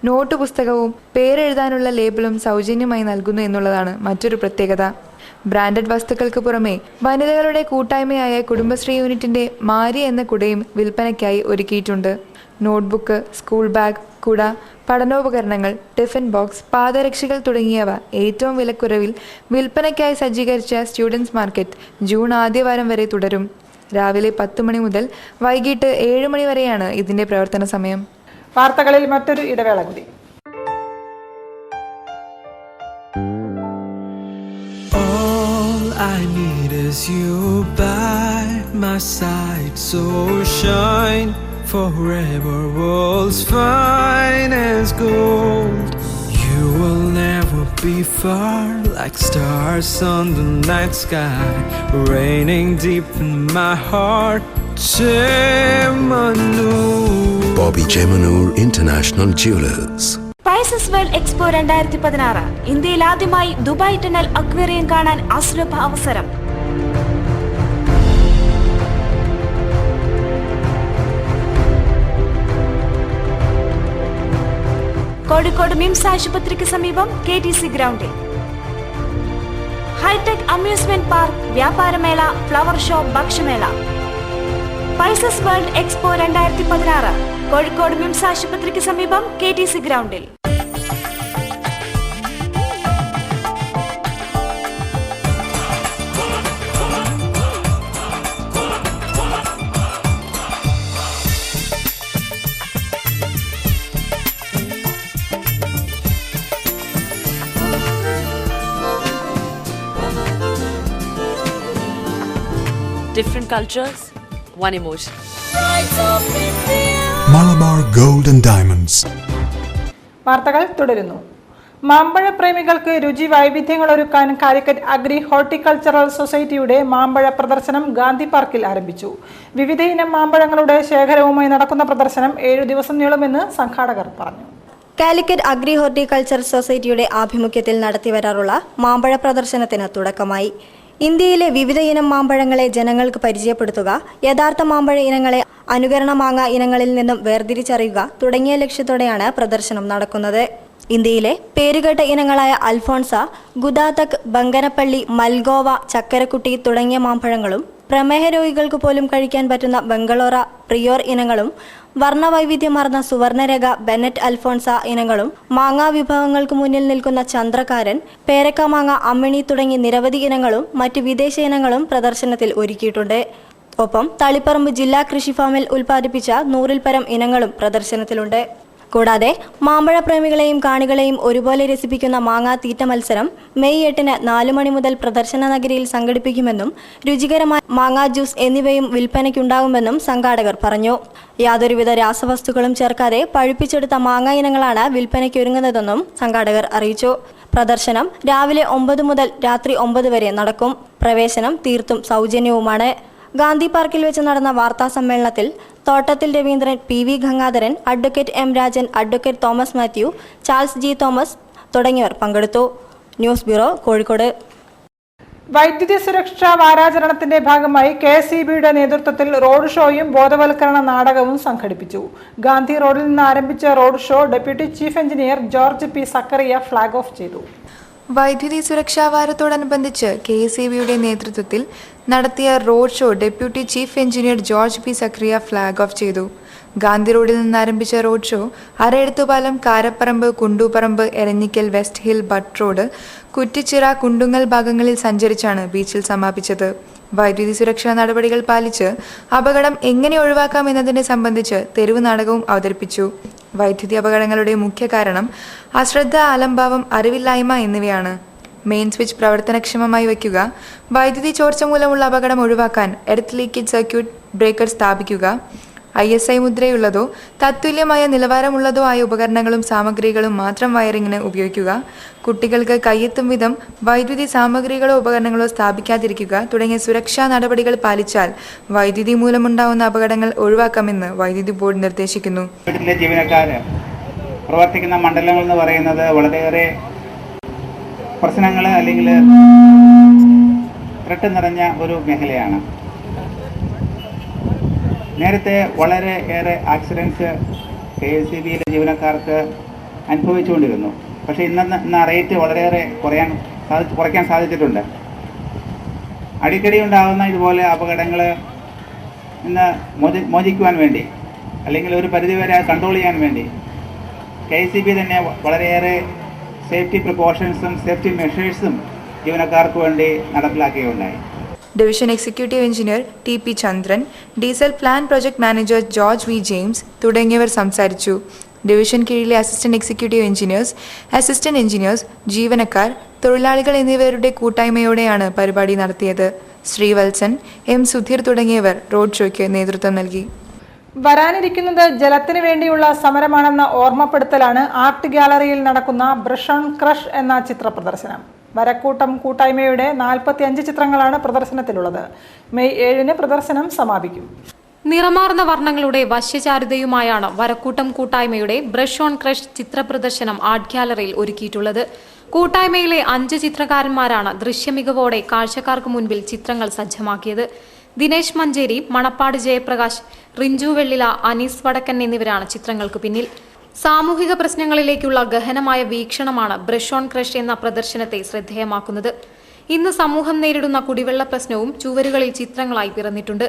നോട്ട് പുസ്തകവും പേരെഴുതാനുള്ള ലേബലും സൗജന്യമായി നൽകുന്നു എന്നുള്ളതാണ് മറ്റൊരു പ്രത്യേകത. ബ്രാൻഡഡ് വസ്തുക്കൾക്ക് പുറമെ വനിതകളുടെ കൂട്ടായ്മയായ കുടുംബശ്രീ യൂണിറ്റിന്റെ മാരി എന്ന കുടയും വിൽപ്പനയ്ക്കായി ഒരുക്കിയിട്ടുണ്ട്. നോട്ട്ബുക്ക്, സ്കൂൾ ബാഗ്, കുട, പഠനോപകരണങ്ങൾ, ടിഫിൻ ബോക്സ്, പാദരക്ഷകൾ തുടങ്ങിയവ ഏറ്റവും വിലക്കുറവിൽ വിൽപ്പനയ്ക്കായി സജ്ജീകരിച്ച സ്റ്റുഡൻസ് മാർക്കറ്റ് ജൂൺ ആദ്യവാരം വരെ തുടരും. രാവിലെ 10 മണി മുതൽ വൈകിട്ട് 7 മണി വരെയാണ് ഇതിന്റെ പ്രവർത്തന സമയം. വാർത്തകളിൽ മറ്റൊരു ഇടവേള കൂടി. I need is you by my side, so shine forever, world's finest gold. You will never be far, like stars on the night sky, raining deep in my heart. Chemanur. Bobby Chemanur International Jewelers. Spices world expo 2016 ഇന്ത്യയിൽ ആദ്യമായി ദുബായ് ടണൽ അക്വേറിയം കാണാൻ അസുലഭ അവസരം. കോഴിക്കോട് മിംസ് ആശുപത്രിക്ക് സമീപം KTC ഗ്രൗണ്ടിൽ. ഹൈടെക് അമ്യൂസ്മെന്റ് പാർക്ക്, വ്യാപാരമേള, ഫ്ലവർ ഷോ, ഭക്ഷ്യമേള. Spices world expo 2016 Kozhikode MIMS ആശുപത്രിക്ക് സമീപം KTC ഗ്രൗണ്ടിൽ. Different cultures, one emotion. Malabar Gold and Diamonds. വാർത്തകൾ തുടരുന്നു. മാമ്പഴ പ്രേമികൾക്ക് രുചി വൈവിധ്യങ്ങൾ ഒരുക്കാൻ കാലിക്കറ്റ് അഗ്രി ഹോർട്ടിക്കൾച്ചറൽ സൊസൈറ്റിയുടെ മാമ്പഴ പ്രദർശനം ഗാന്ധി പാർക്കിൽ ആരംഭിച്ചു. വിവിധ ഇനം മാമ്പഴങ്ങളുടെ ശേഖരവുമായി നടക്കുന്ന പ്രദർശനം 7 ദിവസം നീളുമെന്ന് സംഘാടകർ പറഞ്ഞു. കാലിക്കറ്റ് അഗ്രി ഹോർട്ടിക്കൾച്ചർ സൊസൈറ്റിയുടെ ആഭിമുഖ്യത്തിൽ നടത്തിവരാറുള്ള മാമ്പഴ പ്രദർശനത്തിന് തുടക്കമായി. ഇന്ത്യയിലെ വിവിധ ഇനം മാമ്പഴങ്ങളെ ജനങ്ങൾക്ക് പരിചയപ്പെടുത്തുക, യഥാർത്ഥ മാമ്പഴ ഇനങ്ങളെ അനുകരണ മാങ്ങ ഇനങ്ങളിൽ നിന്നും വേർതിരിച്ചറിയുക തുടങ്ങിയ ലക്ഷ്യത്തോടെയാണ് പ്രദർശനം നടക്കുന്നത്. ഇന്ത്യയിലെ പേരുകേട്ട ഇനങ്ങളായ അൽഫോൺസ, ഗുദാതക്, ബങ്കനപ്പള്ളി, മൽഗോവ, ചക്കരക്കുട്ടി തുടങ്ങിയ മാമ്പഴങ്ങളും പ്രമേഹ രോഗികൾക്ക് പോലും കഴിക്കാൻ പറ്റുന്ന ബംഗളോറ, പ്രിയോർ ഇനങ്ങളും വർണ്ണവൈവിധ്യമാർന്ന സുവർണരേഖ, ബെനറ്റ് അൽഫോൺസ ഇനങ്ങളും മാങ്ങാ വിഭവങ്ങൾക്ക് മുന്നിൽ നിൽക്കുന്ന ചന്ദ്രകാരൻ, പേരക്ക മാങ്ങ, അമ്മിണി തുടങ്ങി നിരവധി ഇനങ്ങളും മറ്റ് വിദേശ ഇനങ്ങളും പ്രദർശനത്തിൽ ഒരുക്കിയിട്ടുണ്ട്. ഒപ്പം തളിപ്പറമ്പ് ജില്ലാ കൃഷി ഫാമിൽ ഉൽപ്പാദിപ്പിച്ച 100-ൽ പരം ഇനങ്ങളും പ്രദർശനത്തിലുണ്ട്. കൂടാതെ മാമ്പഴ പ്രേമികളെയും കാണികളെയും ഒരുപോലെ രസിപ്പിക്കുന്ന മാങ്ങാ തീറ്റ മത്സരം മെയ് 8-ന് 4 മണി മുതൽ പ്രദർശന നഗരിയിൽ സംഘടിപ്പിക്കുമെന്നും രുചികരമായ മാങ്ങാ ജ്യൂസ് എന്നിവയും വിൽപ്പനയ്ക്കുണ്ടാകുമെന്നും സംഘാടകർ പറഞ്ഞു. യാതൊരുവിധ രാസവസ്തുക്കളും ചേർക്കാതെ പഴുപ്പിച്ചെടുത്ത മാങ്ങ ഇനങ്ങളാണ് വിൽപ്പനയ്ക്കൊരുങ്ങുന്നതെന്നും സംഘാടകർ അറിയിച്ചു. പ്രദർശനം രാവിലെ 9 മുതൽ രാത്രി 9 വരെ നടക്കും. പ്രവേശനം തീർത്തും സൗജന്യവുമാണ്. ഗാന്ധി പാർക്കിൽ വെച്ച് നടന്ന വാർത്താ സമ്മേളനത്തിൽ Thottathil Raveendran, PV Gangadharan, advocate M Rajan, advocate Thomas Mathew, Charles G Thomas തുടങ്ങിയവർ പങ്കെടുത്തു. News bureau, Kozhikode. വൈദ്യുതി സുരക്ഷാ വാരാചരണത്തിന്റെ ഭാഗമായി KSEBയുടെ നേതൃത്വത്തിൽ റോഡ് ഷോയും ബോധവൽക്കരണ നാടകവും സംഘടിപ്പിച്ചു. ഗാന്ധി റോഡിൽ നിന്ന് ആരംഭിച്ച road show deputy chief engineer George P Zakariya flag off ചെയ്തു. വൈദ്യുതി സുരക്ഷാ വാരത്തോടനുബന്ധിച്ച് KSEBയുടെ നേതൃത്വത്തിൽ നടത്തിയ road show deputy chief engineer George P Zakariya flag off ചെയ്തു. ഗാന്ധി റോഡിൽ നിന്ന് ആരംഭിച്ച road show Arayeduthupalam, Karaparamba, Kundooparamba, Eranhikkal, West Hill, Butt Road, Kuttichira, Kundungal ഭാഗങ്ങളിൽ സഞ്ചരിച്ചാണ് ബീച്ചിൽ സമാപിച്ചത്. വൈദ്യുതി സുരക്ഷാ നടപടികൾ പാലിച്ച് അപകടം എങ്ങനെ ഒഴിവാക്കാം എന്നതിനെ സംബന്ധിച്ച് തെരുവ് നാടകവും അവതരിപ്പിച്ചു. വൈദ്യുതി അപകടങ്ങളുടെ മുഖ്യ കാരണം അശ്രദ്ധ, അലംഭാവം, അറിവില്ലായ്മ എന്നിവയാണ്. മെയിൻ സ്വിച്ച് പ്രവർത്തനക്ഷമമായി വയ്ക്കുക, വൈദ്യുതി ചോർച്ച മൂലമുള്ള അപകടം ഒഴിവാക്കാൻ എർത്ത് ലീക്കേജ് സർക്യൂട്ട് ബ്രേക്കർ സ്ഥാപിക്കുക, ISI മുദ്രയുള്ളതോ തത്തുല്യമായ നിലവാരമുള്ളതോ ആയ ഉപകരണങ്ങളും സാമഗ്രികളും മാത്രം വയറിങ്ങിന് ഉപയോഗിക്കുക, കുട്ടികൾക്ക് കയ്യെത്തും വിധം വൈദ്യുതി സാമഗ്രികളോ ഉപകരണങ്ങളോ സ്ഥാപിക്കാതിരിക്കുക തുടങ്ങിയ സുരക്ഷാ നടപടികൾ പാലിച്ചാൽ വൈദ്യുതി മൂലമുണ്ടാവുന്ന അപകടങ്ങൾ ഒഴിവാക്കാമെന്ന് വൈദ്യുതി ബോർഡ് നിർദ്ദേശിക്കുന്നു. ജീവനക്കാർ പ്രവർത്തിക്കുന്ന മണ്ഡലങ്ങൾ എന്ന് പറയുന്നത് വളരെയേറെ പ്രശ്നങ്ങൾ അല്ലെങ്കിൽ ത്രെട്ട് നിറഞ്ഞ ഒരു മേഖലയാണ്. നേരത്തെ വളരെ ഏറെ ആക്സിഡൻറ്റ്സ് KSEBയിലെ ജീവനക്കാർക്ക് അനുഭവിച്ചുകൊണ്ടിരുന്നു. പക്ഷേ ഇന്ന് റേറ്റ് വളരെയേറെ കുറയ്ക്കാൻ സാധിച്ചിട്ടുണ്ട്. അടിക്കടി ഉണ്ടാകുന്ന ഇതുപോലെ അപകടങ്ങൾ ഇന്ന് മോചിക്കുവാൻ വേണ്ടി അല്ലെങ്കിൽ ഒരു പരിധിവരെ കൺട്രോൾ ചെയ്യാൻ വേണ്ടി KCB തന്നെ വളരെയേറെ സേഫ്റ്റി പ്രിക്കോഷൻസും സേഫ്റ്റി മെഷേഴ്സും ജീവനക്കാർക്ക് വേണ്ടി നടപ്പിലാക്കുകയുണ്ടായി. Division executive engineer TP Chandran, diesel plan project manager George V James തുടങ്ങിയവർ സംസാരിച്ചു. ഡിവിഷൻ കീഴിലെ assistant executive engineers, assistant engineers, ജീവനക്കാർ, തൊഴിലാളികൾ എന്നിവരുടെ കൂട്ടായ്മയോടെയാണ് പരിപാടി നടത്തിയത്. ശ്രീവത്സൻ, M സുധീർ തുടങ്ങിയവർ റോഡ് ഷോയ്ക്ക് നേതൃത്വം നൽകി. വരാനിരിക്കുന്നത് ജലത്തിന് വേണ്ടിയുള്ള സമരമാണെന്ന ഓർമ്മപ്പെടുത്തലാണ് ആർട്ട് ഗ്യാലറിയിൽ നടക്കുന്ന ബ്രഷ് ഓൺ ക്രഷ് എന്ന ചിത്ര പ്രദർശനം. വരക്കൂട്ടം കൂട്ടായ്മയുടെ 45 ചിത്രങ്ങളാണ് പ്രദർശനത്തിലുള്ളത്. മെയ് 7-ന് പ്രദർശനം സമാപിക്കും. നിറമാർന്ന വർണ്ണങ്ങളുടെ വശ്യചാരുതയുമായാണ് വരക്കൂട്ടം കൂട്ടായ്മയുടെ ബ്രഷ് ഓൺ ക്രഷ് ചിത്ര പ്രദർശനം ആർട്ട് ഗ്യാലറിയിൽ ഒരുക്കിയിട്ടുള്ളത്. കൂട്ടായ്മയിലെ 5 ചിത്രകാരന്മാരാണ് ദൃശ്യമികവോടെ കാഴ്ചക്കാർക്ക് മുൻപിൽ ചിത്രങ്ങൾ സജ്ജമാക്കിയത്. ദിനേശ് മഞ്ചേരി, മണപ്പാട് ജയപ്രകാശ്, റിഞ്ചു വെള്ളില, അനീസ് വടക്കൻ എന്നിവരാണ് ചിത്രങ്ങൾക്ക് പിന്നിൽ. സാമൂഹിക പ്രശ്നങ്ങളിലേക്കുള്ള ഗഹനമായ വീക്ഷണമാണ് ബ്രഷ് ഓൺ ക്രഷ് എന്ന പ്രദർശനത്തെ ശ്രദ്ധേയമാക്കുന്നത്. ഇന്ന് സമൂഹം നേരിടുന്ന കുടിവെള്ള പ്രശ്നവും ചുവരുകളിൽ ചിത്രങ്ങളായി പിറന്നിട്ടുണ്ട്.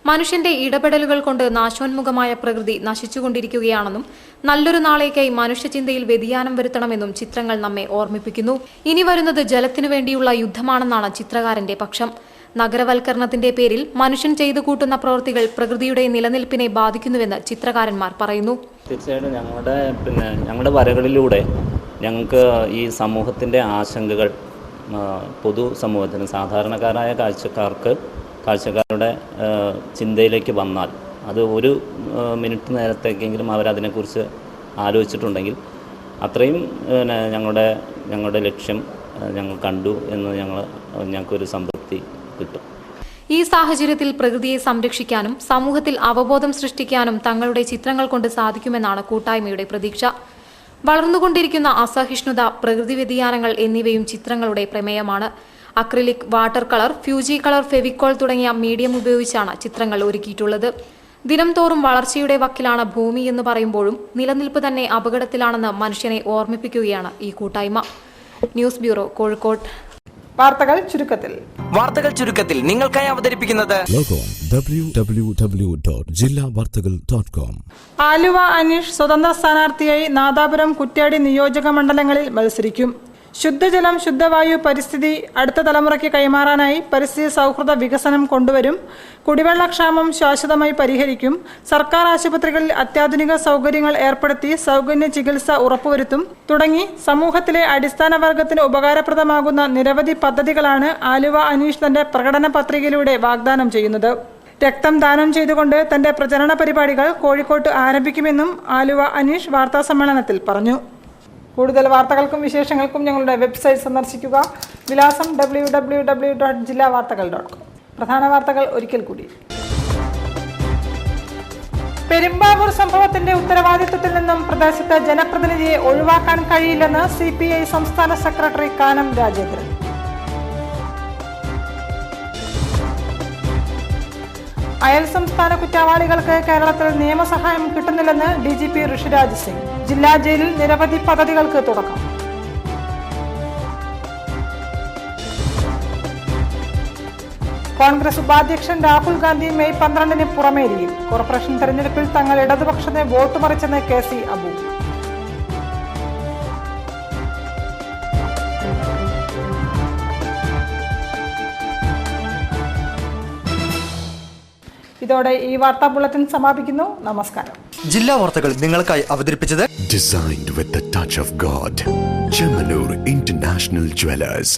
മനുഷ്യന്റെ ഇടപെടലുകൾ കൊണ്ട് നാശോന്മുഖമായ പ്രകൃതി നശിച്ചുകൊണ്ടിരിക്കുകയാണെന്നും നല്ലൊരു നാളേക്കായി മനുഷ്യചിന്തയിൽ വ്യതിയാനം വരുത്തണമെന്നും ചിത്രങ്ങൾ നമ്മെ ഓർമ്മിപ്പിക്കുന്നു. ഇനി വരുന്നത് ജലത്തിനു വേണ്ടിയുള്ള യുദ്ധമാണെന്നാണ് ചിത്രകാരന്റെ പക്ഷം. നഗരവൽക്കരണത്തിന്റെ പേരിൽ മനുഷ്യൻ ചെയ്തു കൂട്ടുന്ന പ്രവൃത്തികൾ പ്രകൃതിയുടെ നിലനിൽപ്പിനെ ബാധിക്കുന്നുവെന്ന് ചിത്രകാരന്മാർ പറയുന്നു. തീർച്ചയായിട്ടും ഞങ്ങളുടെ വരകളിലൂടെ ഞങ്ങൾക്ക് ഈ സമൂഹത്തിൻ്റെ ആശങ്കകൾ പൊതുസമൂഹത്തിന് സാധാരണക്കാരായ കാഴ്ചക്കാരുടെ ചിന്തയിലേക്ക് വന്നാൽ അത് ഒരു മിനിറ്റ് നേരത്തേക്കെങ്കിലും അവരതിനെക്കുറിച്ച് ആലോചിച്ചിട്ടുണ്ടെങ്കിൽ അത്രയും ഞങ്ങളുടെ ലക്ഷ്യം ഞങ്ങൾ കണ്ടു എന്ന് ഞങ്ങൾക്കൊരു സംതൃപ്തി കിട്ടും. ഈ സാഹചര്യത്തിൽ പ്രകൃതിയെ സംരക്ഷിക്കാനും സമൂഹത്തിൽ അവബോധം സൃഷ്ടിക്കാനും തങ്ങളുടെ ചിത്രങ്ങൾ കൊണ്ട് സാധിക്കുമെന്നാണ് കൂട്ടായ്മയുടെ പ്രതീക്ഷ. വളർന്നുകൊണ്ടിരിക്കുന്ന അസഹിഷ്ണുത, പ്രകൃതി വ്യതിയാനങ്ങൾ എന്നിവയും ചിത്രങ്ങളുടെ പ്രമേയമാണ്. Acrylic, water colour, Fuji colour, Fevicol തുടങ്ങിയ മീഡിയം ഉപയോഗിച്ചാണ് ചിത്രങ്ങൾ ഒരുക്കിയിട്ടുള്ളത്. ദിനം തോറും വളർച്ചയുടെ വക്കിലാണ് ഭൂമി എന്ന് പറയുമ്പോഴും നിലനിൽപ്പ് തന്നെ അപകടത്തിലാണെന്ന് മനുഷ്യനെ ഓർമ്മിപ്പിക്കുകയാണ് ഈ കൂട്ടായ്മ. News bureau, Kozhikode. വാർത്തകൾ ചുരുക്കത്തിൽ നിങ്ങൾക്കായി അവതരിപ്പിക്കുന്നത് www.jillavartagal.com. ആലുവ അനീഷ് സ്വതന്ത്ര സ്ഥാനാർത്ഥിയായി നാദാപുരം, കുറ്റ്യാടി നിയോജക മണ്ഡലങ്ങളിൽ മത്സരിക്കും. ശുദ്ധജലം, ശുദ്ധവായു, പരിസ്ഥിതി അടുത്ത തലമുറയ്ക്ക് കൈമാറാനായി പരിസ്ഥിതി സൗഹൃദ വികസനം കൊണ്ടുവരും. കുടിവെള്ളക്ഷാമം ശാശ്വതമായി പരിഹരിക്കും. സർക്കാർ ആശുപത്രികളിൽ അത്യാധുനിക സൗകര്യങ്ങൾ ഏർപ്പെടുത്തി സൗജന്യ ചികിത്സ ഉറപ്പുവരുത്തും തുടങ്ങി സമൂഹത്തിലെ അടിസ്ഥാന വർഗത്തിന് ഉപകാരപ്രദമാകുന്ന നിരവധി പദ്ധതികളാണ് ആലുവ അനീഷ് തന്റെ പ്രകടന പത്രികയിലൂടെ വാഗ്ദാനം ചെയ്യുന്നത്. രക്തം ദാനം ചെയ്തുകൊണ്ട് തന്റെ പ്രചരണ പരിപാടികൾ കോഴിക്കോട്ട് ആരംഭിക്കുമെന്നും ആലുവ അനീഷ് വാർത്താസമ്മേളനത്തിൽ പറഞ്ഞു. കൂടുതൽ വാർത്തകൾക്കും വിശേഷങ്ങൾക്കും ഞങ്ങളുടെ വെബ്സൈറ്റ് സന്ദർശിക്കുക. വിലാസം www.jillavartagal.com. പ്രധാന വാർത്തകൾ ഒരിക്കൽ കൂടി. പെരുമ്പാവൂർ സംഭവത്തിന്റെ ഉത്തരവാദിത്വത്തിൽ നിന്നും പ്രദേശത്തെ ജനപ്രതിനിധിയെ ഒഴിവാക്കാൻ കഴിയില്ലെന്ന് CPI സംസ്ഥാന സെക്രട്ടറി കാനം രാജേന്ദ്രൻ. അയൽ സംസ്ഥാന കുറ്റവാളികൾക്ക് കേരളത്തിൽ നിയമസഹായം കിട്ടുന്നില്ലെന്ന് DGP ഋഷിരാജ് സിംഗ്. ജില്ലാ ജയിലിൽ നിരവധി പദ്ധതികൾക്ക് തുടക്കം. കോൺഗ്രസ് ഉപാധ്യക്ഷൻ രാഹുൽ ഗാന്ധി മെയ് 12-ന് പുറമേരിയും. കോർപ്പറേഷൻ തെരഞ്ഞെടുപ്പിൽ തങ്ങൾ ഇടതുപക്ഷത്തെ വോട്ട് മറിച്ചെന്ന് KC അബു. ഇതോടെ ഈ വാർത്താ ബുള്ളറ്റിൻ സമാപിക്കുന്നു. നമസ്കാരം. ജില്ലാ വാർത്തകൾ നിങ്ങൾക്കായി അവതരിപ്പിച്ചത് Designed with the touch of God. Chemanur International Jewelers.